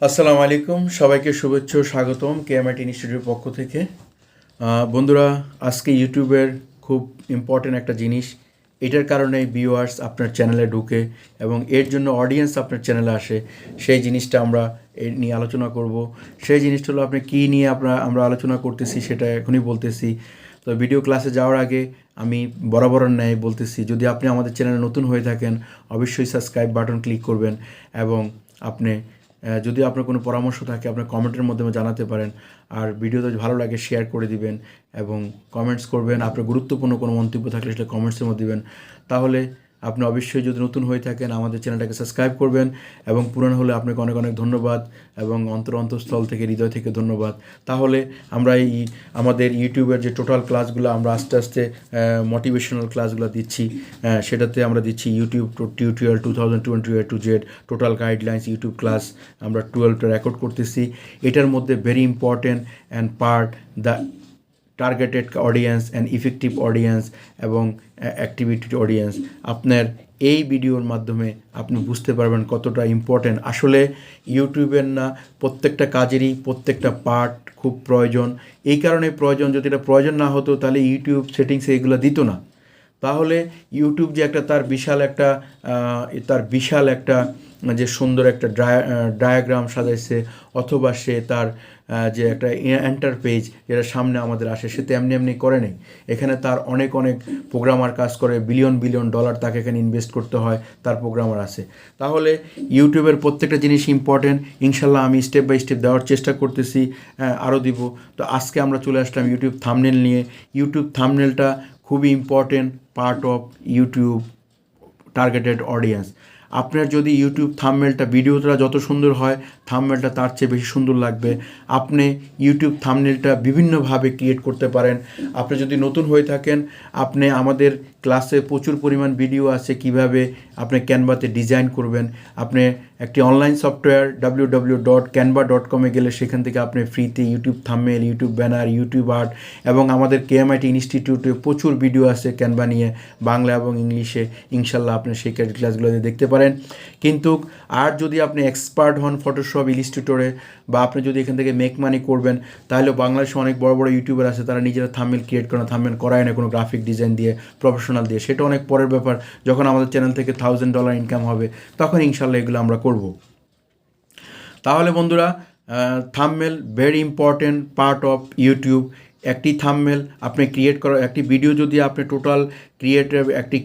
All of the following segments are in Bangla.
আসসালামু আলাইকুম, সবাইকে শুভেচ্ছা ও স্বাগতম এমআইট ইনস্টিটিউটের পক্ষ থেকে। বন্ধুরা, আজকে ইউটিউবের খুব ইম্পর্টেন্ট একটা জিনিস, এটার কারণে ভিউয়ার্স আপনার চ্যানেলে ঢুকে এবং এর জন্য অডিয়েন্স আপনার চ্যানেলে আসে। সেই জিনিসটা আমরা এর নিয়ে আলোচনা করব। সেই জিনিসটা হলো আপনি কী নিয়ে আমরা আলোচনা করতেছি সেটা এখনই বলতেছি। তো ভিডিও ক্লাসে যাওয়ার আগে আমি বরাবরের ন্যায় বলতেছি, যদি আপনি আমাদের চ্যানেলে নতুন হয়ে থাকেন অবশ্যই সাবস্ক্রাইব বাটন ক্লিক করবেন এবং আপনি যদি আপনার কোনো পরামর্শ থাকে আপনার কমেন্টের মাধ্যমে জানাতে পারেন। আর ভিডিওতে ভালো লাগে শেয়ার করে দিবেন এবং কমেন্টস করবেন। আপনার গুরুত্বপূর্ণ কোনো মন্তব্য থাকলে সেটা কমেন্টসের মধ্যে দিবেন। তাহলে আপনি অবশ্যই যদি নতুন হয়ে থাকেন আমাদের চ্যানেলটাকে সাবস্ক্রাইব করবেন এবং পুরানো হলে আপনাকে অনেক অনেক ধন্যবাদ এবং অন্তঃস্থল থেকে হৃদয় থেকে ধন্যবাদ। তাহলে আমরা আমাদের ইউটিউবের যে টোটাল ক্লাসগুলো আমরা আস্তে আস্তে মোটিভেশনাল ক্লাসগুলো দিচ্ছি, সেটাতে আমরা দিচ্ছি YouTube tutorial 2020 to Z total guidelines YouTube class আমরা 12টা রেকর্ড করতেছি। এটার মধ্যে very important and part the targeted audience and effective audience এবং অ্যাক্টিভিটি অডিয়েন্স। আপনার এই ভিডিওর মাধ্যমে আপনি বুঝতে পারবেন কতটা ইম্পর্টেন্ট। আসলে ইউটিউবের না প্রত্যেকটা কাজেরই প্রত্যেকটা পার্ট খুব প্রয়োজন। এই কারণে প্রয়োজন, যদি এটা প্রয়োজন না হতো তাহলে ইউটিউব সেটিংসে এগুলো দিত না। তাহলে ইউটিউব যে একটা তার বিশাল একটা যে সুন্দর একটা ডায়াগ্রাম সাজাইছে, অথবা সে তার যে একটা এন্টার পেজ যেটা সামনে আমাদের আসে, সে তো এমনি করে নেই। এখানে তার অনেক প্রোগ্রামার কাজ করে, বিলিয়ন ডলার তাকে এখানে ইনভেস্ট করতে হয়, তার প্রোগ্রামার আছে। তাহলে ইউটিউবের প্রত্যেকটা জিনিস ইম্পর্টেন্ট। ইনশাল্লাহ আমি স্টেপ বাই স্টেপ দেওয়ার চেষ্টা করতেছি, আরও দিব। তো আজকে আমরা চলে আসলাম ইউটিউব থাম্বনেল নিয়ে। ইউটিউব থাম্বনেলটা খুবই important part of YouTube targeted audience. আপনার যদি ইউটিউব থাম্বনেলটা, ভিডিওটা যত সুন্দর হয় থাম্বনেলটা তার চেয়ে বেশি সুন্দর লাগবে। আপনি ইউটিউব থাম্বনেলটা বিভিন্নভাবে ক্রিয়েট করতে পারেন। আপনি যদি নতুন হয়ে থাকেন, আপনি আমাদের ক্লাসে প্রচুর পরিমাণ ভিডিও আছে কিভাবে আপনি ক্যানভাতে ডিজাইন করবেন। আপনি একটি অনলাইন সফটওয়্যার www.canva.com গেলে সেখান থেকে আপনি ফ্রিতে YouTube thumbnail, YouTube banner, YouTube art এবং আমাদের এমআইট ইনস্টিটিউটে প্রচুর ভিডিও আছে ক্যানভা নিয়ে, বাংলা এবং ইংলিশে। ইনশাল্লাহ আপনি সেই ক্লাসগুলোতে দেখতে পারেন। কিন্তু আর যদি আপনি এক্সপার্ট হন ফটোশপ, ইলাস্ট্রেটরে, বা আপনি যদি এখান থেকে মেক মানি করবেন, তাহলে বাংলাদেশে অনেক বড় ইউটিউবার আছে, তারা নিজেরা থাম্বনেল ক্রিয়েট করেন, থাম্বনেল করায় না কোনো গ্রাফিক ডিজাইন দিয়ে, প্রফেশনাল দিয়ে। সেটা অনেক পরের ব্যাপার। যখন আমাদের চ্যানেল থেকে $1000 ইনকাম হবে তখন ইনশাল্লাহ এগুলো আমরা করব। তাহলে বন্ধুরা, thumbnail very important part of YouTube. একটি থাম্বনেল আপনি ক্রিয়েট করা, একটি ভিডিও যদি আপনি টোটাল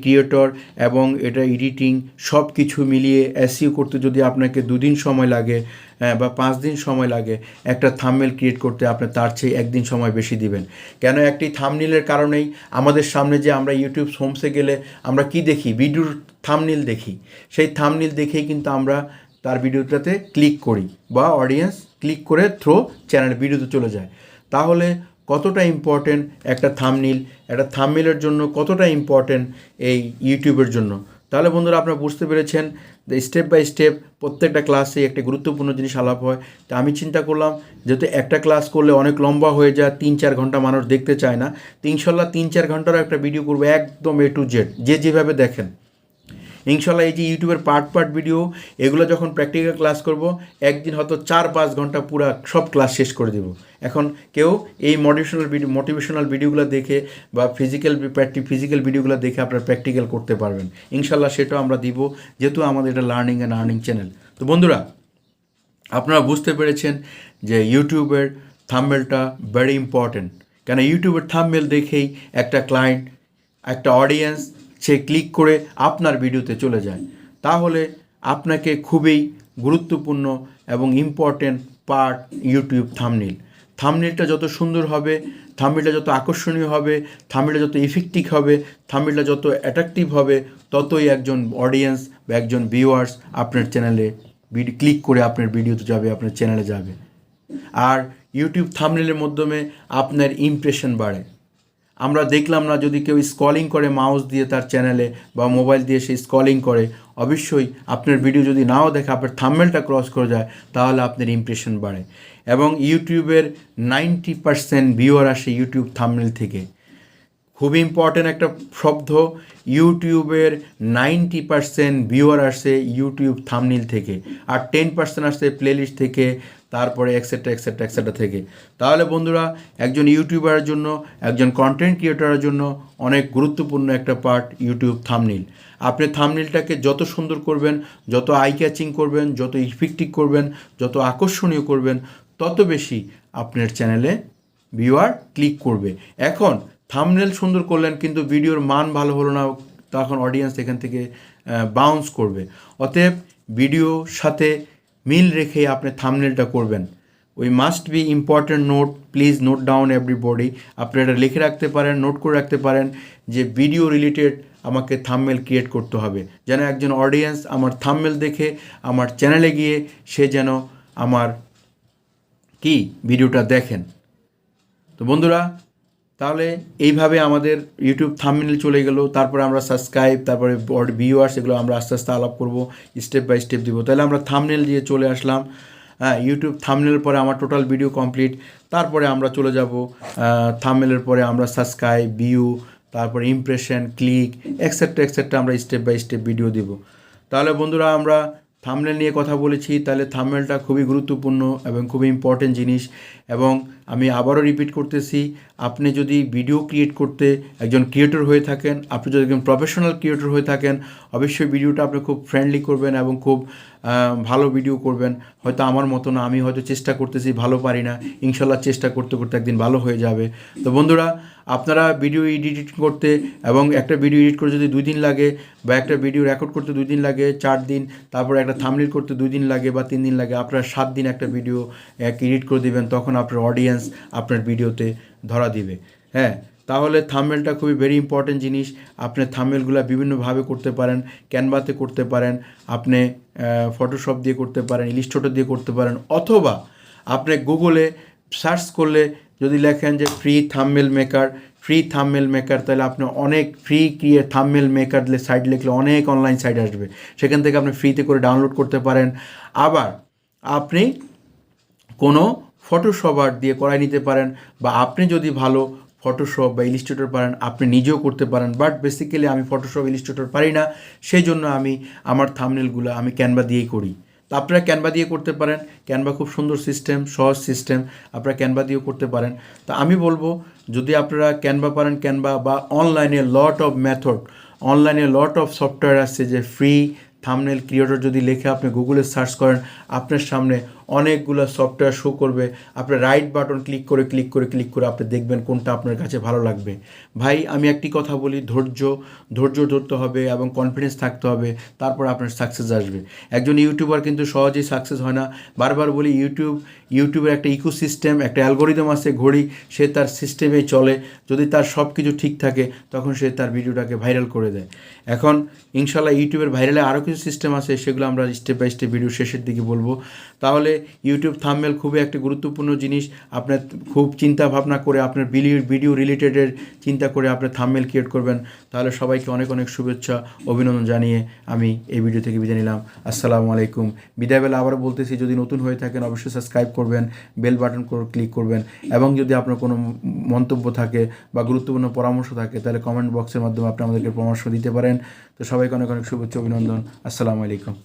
ক্রিয়েটর এবং এটা এডিটিং সব কিছু মিলিয়ে এসইও করতে যদি আপনাকে 2 দিন সময় লাগে বা 5 দিন সময় লাগে, একটা থাম্বনেল ক্রিয়েট করতে আপনি তার চেয়ে 1 দিন সময় বেশি দিবেন। কেন? একটি থাম্বনেলের কারণেই আমাদের সামনে যে আমরা ইউটিউব হোমসে গেলে আমরা কি দেখি? ভিডিওর থাম্বনেল দেখি। সেই থাম্বনেল দেখেই কিন্তু আমরা তার ভিডিওটাতে ক্লিক করি বা অডিয়েন্স ক্লিক করে থ্রো চ্যানেল ভিডিওতে চলে যায়। তাহলে কতটা ইম্পর্টেন্ট একটা থাম্বনেলের জন্য, কতটা ইম্পর্টেন্ট এই ইউটিউবের জন্য। তাহলে বন্ধুরা, আপনারা বুঝতে পেরেছেন যে স্টেপ বাই স্টেপ প্রত্যেকটা ক্লাসে একটা গুরুত্বপূর্ণ জিনিস আলাপ হয়। তো আমি চিন্তা করলাম যেহেতু একটা ক্লাস করলে অনেক লম্বা হয়ে যায়, 3-4 ঘন্টা মানুষ দেখতে চায় না, তো ইনশাল্লাহ 3-4 ঘন্টারও একটা ভিডিও করবো একদম A to Z, যেভাবে দেখেন। ইনশাল্লাহ এই যে ইউটিউবের পার্ট ভিডিও, এগুলো যখন প্র্যাকটিক্যাল ক্লাস করব, একদিন হয়তো 4-5 ঘন্টা পুরো সব ক্লাস শেষ করে দেব। এখন কেউ এই মোটিভেশনাল ভিডিওগুলো দেখে বা ফিজিক্যাল ভিডিওগুলো দেখে আপনারা প্র্যাকটিক্যাল করতে পারবেন। ইনশাল্লাহ সেটাও আমরা দিব, যেহেতু আমাদের এটা লার্নিং অ্যান্ড আর্নিং চ্যানেল। তো বন্ধুরা, আপনারা বুঝতে পেরেছেন যে ইউটিউবের থাম্বনেলটা ভেরি ইম্পর্টেন্ট। কেন? ইউটিউবের থাম্বনেল দেখেই একটা ক্লায়েন্ট, একটা অডিয়েন্স সে ক্লিক করে আপনার ভিডিওতে চলে যায়। তাহলে আপনাকে খুবই গুরুত্বপূর্ণ এবং ইম্পর্টেন্ট পার্ট ইউটিউব থাম্বনেলটা যত সুন্দর হবে, থাম্বনেলটা যত আকর্ষণীয় হবে, থাম্বনেলটা যত ইফেক্টিভ হবে, থাম্বনেলটা যত অ্যাট্রাকটিভ হবে, ততই একজন অডিয়েন্স বা একজন ভিউয়ার্স আপনার চ্যানেলে ক্লিক করে আপনার ভিডিওতে যাবে, আপনার চ্যানেলে যাবে। আর ইউটিউব থাম্বনেলের মাধ্যমে আপনার ইমপ্রেশন বাড়ে। আমরা দেখলাম না, যদি কেউ স্ক্রলিং করে মাউস দিয়ে তার চ্যানেলে বা মোবাইল দিয়ে সে স্ক্রলিং করে, অবশ্যই আপনার ভিডিও যদি নাও দেখে আপনার থাম্বনেলটা ক্রস করে যায়, তাহলে আপনার ইমপ্রেশন বাড়ে। এবং ইউটিউবের 90% ভিউয়ার আসে ইউটিউব থাম্বনেল থেকে। খুবই ইম্পর্ট্যান্ট একটা শব্দ, ইউটিউবের 90% ভিউয়ার আসছে ইউটিউব থাম্বনেল থেকে, আর 10% আসছে প্লেলিস্ট থেকে, তারপরে এক্সেট্রা এক্সেট্রা এক্সেট্রা থেকে। তাহলে বন্ধুরা, একজন ইউটিউবারের জন্য, একজন কন্টেন্ট ক্রিয়েটরের জন্য অনেক গুরুত্বপূর্ণ একটা পার্ট ইউটিউব থাম্বনেল। আপনি থাম্বনেলটাকে যত সুন্দর করবেন, যত আই ক্যাচিং করবেন, যত ইফেক্টিভ করবেন, যত আকর্ষণীয় করবেন, তত বেশি আপনার চ্যানেলে ভিউয়ার ক্লিক করবে। এখন থাম্বনেল সুন্দর করলেন কিন্তু ভিডিওর মান ভালো হলো না, তখন অডিয়েন্স এখান থেকে বাউন্স করবে। অতএব ভিডিওর সাথে মিল রেখে আপনি থাম্বনেলটা করবেন। ওই must be important note, please note down everybody. আপনি এটা লিখে রাখতে পারেন, নোট করে রাখতে পারেন যে ভিডিও রিলেটেড আমাকে থাম্বনেল ক্রিয়েট করতে হবে, যেন একজন অডিয়েন্স আমার থাম্বনেল দেখে আমার চ্যানেলে গিয়ে সে যেন আমার কি ভিডিওটা দেখেন। তো বন্ধুরা, তাহলে এইভাবে আমাদের ইউটিউব থাম্বনেল চলে গেল, তারপরে আমরা সাবস্ক্রাইব, তারপরে ভিউয়ার্স, এগুলো আমরা আস্তে আস্তে আলাপ করব, স্টেপ বাই স্টেপ দিব। তাহলে আমরা থাম্বনেল দিয়ে চলে আসলাম। হ্যাঁ, ইউটিউব থাম্বনেল পরে আমার টোটাল ভিডিও কমপ্লিট। তারপরে আমরা চলে যাব থাম্বনেলের পরে আমরা সাবস্ক্রাইব, ভিউ, তারপরে ইমপ্রেশন, ক্লিক, এক্সেট্রা এক্সেট্রা আমরা স্টেপ বাই স্টেপ ভিডিও দিব। তাহলে বন্ধুরা, আমরা থাম্বনেল নিয়ে কথা বলেছি। তাহলে থাম্বনেলটা খুবই গুরুত্বপূর্ণ এবং খুবই ইম্পর্টেন্ট জিনিস। এবং আমি আবারও রিপিট করতেছি, আপনি যদি ভিডিও ক্রিয়েট করতে একজন ক্রিয়েটর হয়ে থাকেন, আপনি যদি একজন প্রফেশনাল ক্রিয়েটর হয়ে থাকেন, অবশ্যই ভিডিওটা আপনি খুব ফ্রেন্ডলি করবেন এবং খুব ভালো ভিডিও করবেন। হয়তো আমার মতো না, আমি হয়তো চেষ্টা করতেছি, ভালো পারি না, ইনশাল্লাহ চেষ্টা করতে করতে একদিন ভালো হয়ে যাবে। তো বন্ধুরা, আপনারা ভিডিও এডিটিং করতে এবং একটা ভিডিও এডিট করে যদি 2 দিন লাগে, বা একটা ভিডিও রেকর্ড করতে 2 দিন লাগে, 4 দিন, তারপরে একটা থাম্বনেল করতে 2 দিন লাগে বা 3 দিন লাগে, আপনারা 7 দিন একটা ভিডিও এডিট করে দিবেন, তখন আপনার অডিয়েন্স আপনার ভিডিওতে ধরা দিবে। হ্যাঁ, তাহলে থাম্বনেলটা খুবই ভেরি ইম্পর্টেন্ট জিনিস। আপনি থাম্বনেলগুলো বিভিন্নভাবে করতে পারেন, ক্যানভাতে করতে পারেন, আপনি ফটোশপ দিয়ে করতে পারেন, ইলাস্ট্রেটর দিয়ে করতে পারেন, অথবা আপনি গুগলে সার্চ করলে যদি লেখেন যে ফ্রি থাম্বনেল মেকার, তাহলে আপনি অনেক ফ্রি থাম্বনেল মেকার সাইট লিখলে অনেক অনলাইন সাইট আসবে, সেখান থেকে আপনি ফ্রিতে করে ডাউনলোড করতে পারেন। আবার আপনি কোনো ফটোশপ আর্ট দিয়ে করাই নিতে পারেন, বা আপনি যদি ভালো ফটোশপ বা ইলাস্ট্রেটর পারেন, আপনি নিজেও করতে পারেন। বাট বেসিক্যালি আমি ফটোশপ ইলাস্ট্রেটর পারি না, সেই জন্য আমি আমার থাম্বনেলগুলো আমি ক্যানভা দিয়েই করি। তো আপনারা ক্যানভা দিয়ে করতে পারেন, ক্যানভা খুব সুন্দর সিস্টেম, সহজ সিস্টেম, আপনারা ক্যানভা দিয়েও করতে পারেন। তো আমি বলবো, যদি আপনারা ক্যানভা পারেন, ক্যানভা বা অনলাইনে লট অফ সফটওয়্যার আসছে যে ফ্রি থাম্বনেল ক্রিয়েটর যদি লিখে আপনি গুগলে সার্চ করেন, আপনার সামনে অনেকগুলো সফটওয়্যার শো করবে। আপনি রাইট বাটন ক্লিক করে আপনি দেখবেন কোনটা আপনার কাছে ভালো লাগবে। ভাই, আমি একটি কথা বলি, ধৈর্য ধরতে হবে এবং কনফিডেন্স থাকতে হবে, তারপর আপনার সাকসেস আসবে। একজন ইউটিউবার কিন্তু সহজেই সাকসেস হয় না। বারবার বলি, ইউটিউবের একটা ইকোসিস্টেম, একটা অ্যালগোরিদম আছে, ঘড়ি, সে তার সিস্টেমেই চলে। যদি তার সব কিছু ঠিক থাকে, তখন সে তার ভিডিওটাকে ভাইরাল করে দেয়। এখন ইনশাল্লাহ ইউটিউবের ভাইরালে আরও কিছু সিস্টেম আছে, সেগুলো আমরা স্টেপ বাই স্টেপ ভিডিও শেষের দিকে বলবো। তাহলে ইউটিউব থাম্বনেল খুবই একটা গুরুত্বপূর্ণ জিনিস। আপনার খুব চিন্তা ভাবনা করে আপনার ভিডিও রিলেটেডের চিন্তা করে আপনার থাম্বনেল ক্রিয়েট করবেন। তাহলে সবাইকে অনেক অনেক শুভেচ্ছা, অভিনন্দন জানিয়ে আমি এই ভিডিও থেকে বিদায় নিলাম। আসসালামু আলাইকুম। বিদায়বেলা আবারও বলতেছি, যদি নতুন হয়ে থাকেন অবশ্যই সাবস্ক্রাইব করবেন, বেল বাটন ক্লিক করবেন, এবং যদি আপনার কোনো মন্তব্য থাকে বা গুরুত্বপূর্ণ পরামর্শ থাকে, তাহলে কমেন্ট বক্সের মাধ্যমে আপনি আমাদেরকে পরামর্শ দিতে পারেন। তো সবাইকে অনেক অনেক শুভেচ্ছা, অভিনন্দন। আসসালামু আলাইকুম।